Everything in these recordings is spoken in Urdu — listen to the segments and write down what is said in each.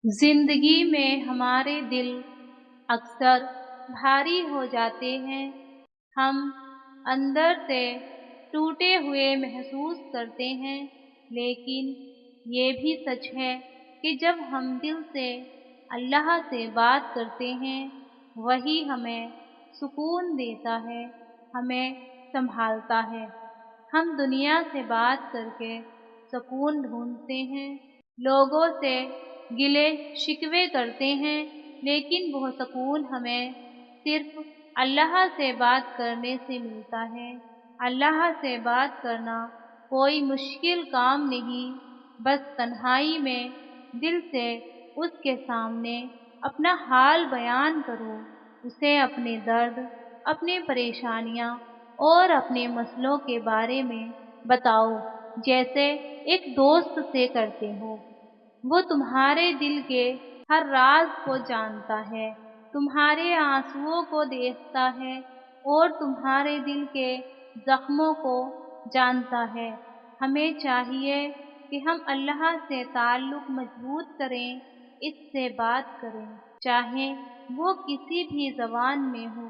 زندگی میں ہمارے دل اکثر بھاری ہو جاتے ہیں۔ ہم اندر سے ٹوٹے ہوئے محسوس کرتے ہیں، لیکن یہ بھی سچ ہے کہ جب ہم دل سے اللہ سے بات کرتے ہیں، وہی ہمیں سکون دیتا ہے، ہمیں سنبھالتا ہے۔ ہم دنیا سے بات کر کے سکون ڈھونڈتے ہیں، لوگوں سے گلے شکوے کرتے ہیں، لیکن وہ سکون ہمیں صرف اللہ سے بات کرنے سے ملتا ہے۔ اللہ سے بات کرنا کوئی مشکل کام نہیں، بس تنہائی میں دل سے اس کے سامنے اپنا حال بیان کرو، اسے اپنے درد، اپنی پریشانیاں اور اپنے مسئلوں کے بارے میں بتاؤ، جیسے ایک دوست سے کرتے ہو۔ وہ تمہارے دل کے ہر راز کو جانتا ہے، تمہارے آنسوؤں کو دیکھتا ہے اور تمہارے دل کے زخموں کو جانتا ہے۔ ہمیں چاہیے کہ ہم اللہ سے تعلق مضبوط کریں، اس سے بات کریں، چاہے وہ کسی بھی زبان میں ہو۔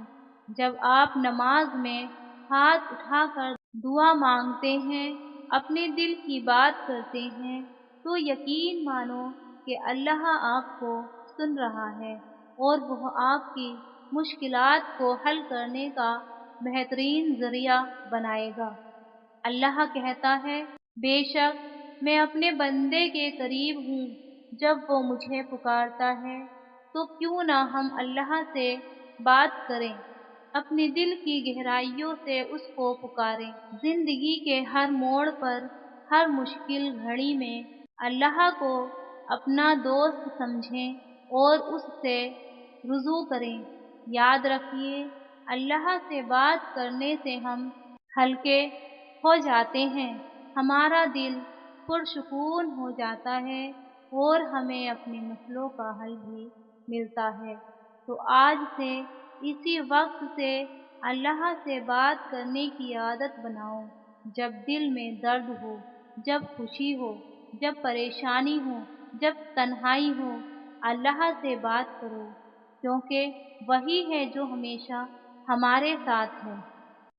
جب آپ نماز میں ہاتھ اٹھا کر دعا مانگتے ہیں، اپنے دل کی بات کرتے ہیں، تو یقین مانو کہ اللہ آپ کو سن رہا ہے اور وہ آپ کی مشکلات کو حل کرنے کا بہترین ذریعہ بنائے گا۔ اللہ کہتا ہے، بے شک میں اپنے بندے کے قریب ہوں، جب وہ مجھے پکارتا ہے۔ تو کیوں نہ ہم اللہ سے بات کریں، اپنے دل کی گہرائیوں سے اس کو پکاریں۔ زندگی کے ہر موڑ پر، ہر مشکل گھڑی میں اللہ کو اپنا دوست سمجھیں اور اس سے رجوع کریں۔ یاد رکھیے، اللہ سے بات کرنے سے ہم ہلکے ہو جاتے ہیں، ہمارا دل پرسکون ہو جاتا ہے اور ہمیں اپنے مسئلوں کا حل بھی ملتا ہے۔ تو آج سے اسی وقت سے اللہ سے بات کرنے کی عادت بناؤ۔ جب دل میں درد ہو، جب خوشی ہو، جب پریشانی ہو، جب تنہائی ہو، اللہ سے بات کرو، کیونکہ وہی ہے جو ہمیشہ ہمارے ساتھ ہے۔